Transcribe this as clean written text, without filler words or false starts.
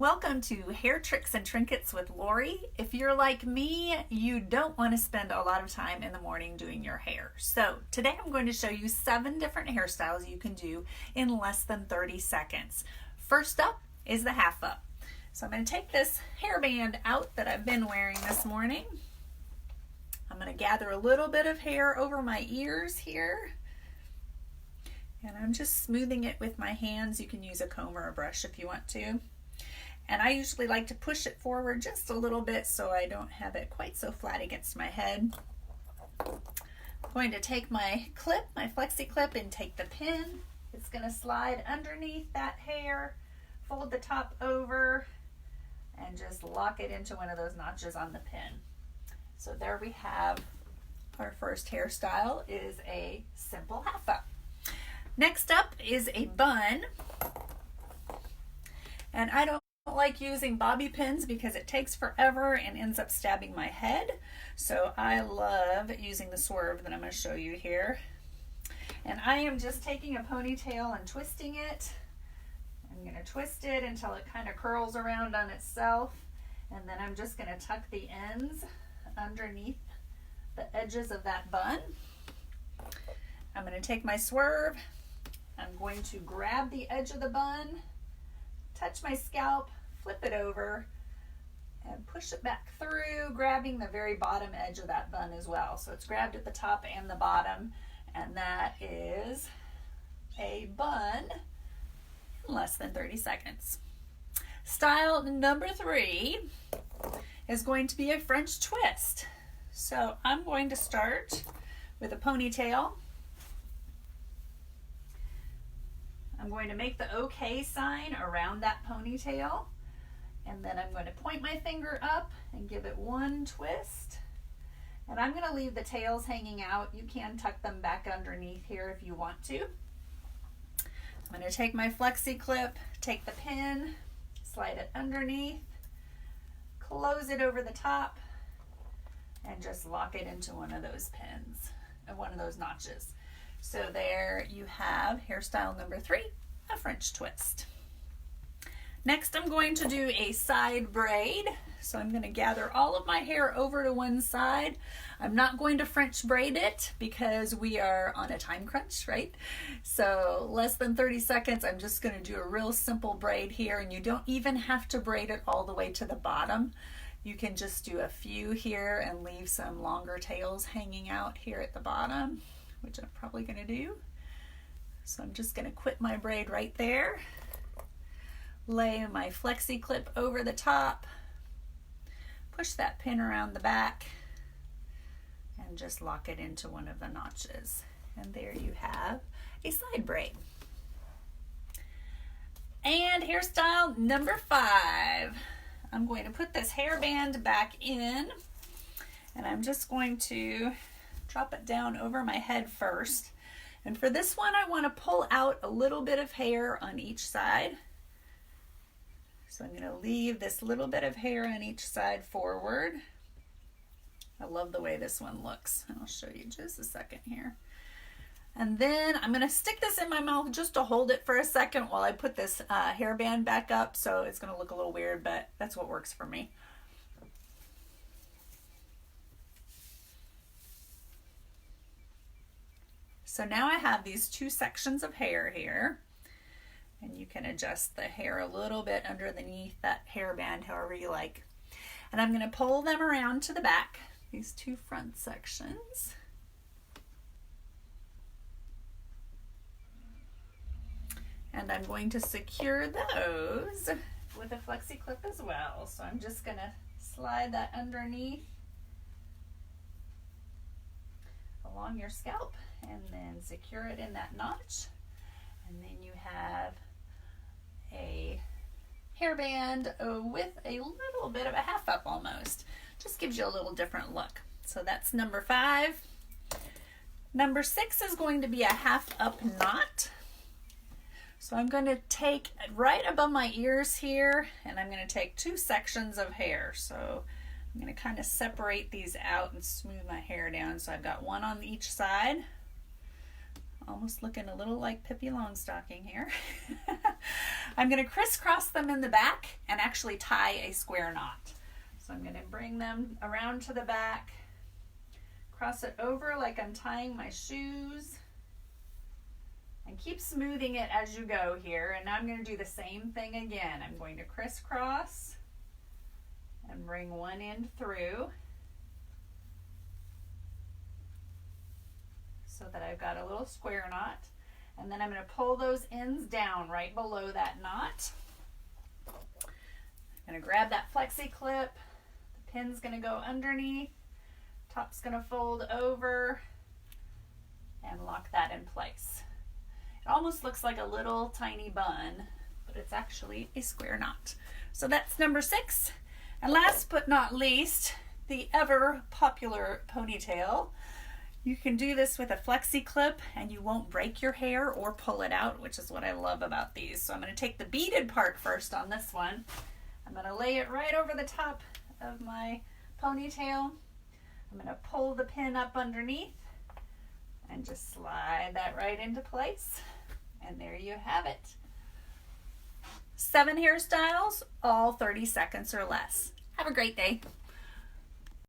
Welcome to Hair Tricks and Trinkets with Lori. If you're like me, you don't want to spend a lot of time in the morning doing your hair. So today I'm going to show you 7 different hairstyles you can do in less than 30 seconds. First up is the half up. So I'm going to take this hairband out that I've been wearing this morning. I'm going to gather a little bit of hair over my ears here. And I'm just smoothing it with my hands. You can use a comb or a brush if you want to. And I usually like to push it forward just a little bit so I don't have it quite so flat against my head. I'm going to take my clip, my flexi clip, and take the pin. It's going to slide underneath that hair, fold the top over, and just lock it into one of those notches on the pin. So there we have our first hairstyle, is a simple half up. Next up is a bun. And I don't like using bobby pins because it takes forever and ends up stabbing my head. So I love using the swerve that I'm going to show you here. And I am just taking a ponytail and twisting it. I'm going to twist it until it kind of curls around on itself. And then I'm just going to tuck the ends underneath the edges of that bun. I'm going to take my swerve. I'm going to grab the edge of the bun, touch my scalp, flip it over, and push it back through, grabbing the very bottom edge of that bun as well. So it's grabbed at the top and the bottom, and that is a bun in less than 30 seconds. Style number 3 is going to be a French twist. So I'm going to start with a ponytail. I'm going to make the OK sign around that ponytail, and then I'm going to point my finger up and give it one twist. And I'm going to leave the tails hanging out. You can tuck them back underneath here if you want to. I'm going to take my flexi clip, take the pin, slide it underneath, close it over the top, and just lock it into one of those pins, one of those notches. So there you have hairstyle number 3, a French twist. Next I'm going to do a side braid. So I'm going to gather all of my hair over to one side. I'm not going to French braid it because we are on a time crunch, right? So less than 30 seconds, I'm just going to do a real simple braid here, and you don't even have to braid it all the way to the bottom. You can just do a few here and leave some longer tails hanging out here at the bottom, which I'm probably going to do. So I'm just going to quit my braid right there, lay my flexi clip over the top, push that pin around the back, and just lock it into one of the notches. And there you have a side braid. And hairstyle number 5. I'm going to put this hairband back in, and I'm just going to drop it down over my head first. And for this one, I want to pull out a little bit of hair on each side. So I'm going to leave this little bit of hair on each side forward. I love the way this one looks. I'll show you just a second here. And then I'm going to stick this in my mouth just to hold it for a second while I put this hairband back up. So it's going to look a little weird, but that's what works for me. So now I have these 2 sections of hair here, and you can adjust the hair a little bit underneath that hairband however you like. And I'm going to pull them around to the back, these 2 front sections. And I'm going to secure those with a flexi clip as well. So I'm just going to slide that underneath along your scalp and then secure it in that notch. And then you have a hairband with a little bit of a half up almost. Just gives you a little different look. So that's number 5. Number 6 is going to be a half up knot. So I'm going to take right above my ears here, and I'm going to take 2 sections of hair. So I'm going to kind of separate these out and smooth my hair down. So I've got one on each side. Almost looking a little like Pippi Longstocking here. I'm going to crisscross them in the back and actually tie a square knot. So I'm going to bring them around to the back, cross it over like I'm tying my shoes, and keep smoothing it as you go here. And now I'm going to do the same thing again. I'm going to crisscross and bring one end through so that I've got a little square knot. And then I'm going to pull those ends down right below that knot. I'm going to grab that flexi clip. The pin's going to go underneath. Top's going to fold over and lock that in place. It almost looks like a little tiny bun, but it's actually a square knot. So that's number 6. And last but not least, the ever popular ponytail. You can do this with a flexi clip and you won't break your hair or pull it out, which is what I love about these. So I'm going to take the beaded part first on this one. I'm going to lay it right over the top of my ponytail. I'm going to pull the pin up underneath and just slide that right into place. And there you have it. 7 hairstyles, all 30 seconds or less. Have a great day.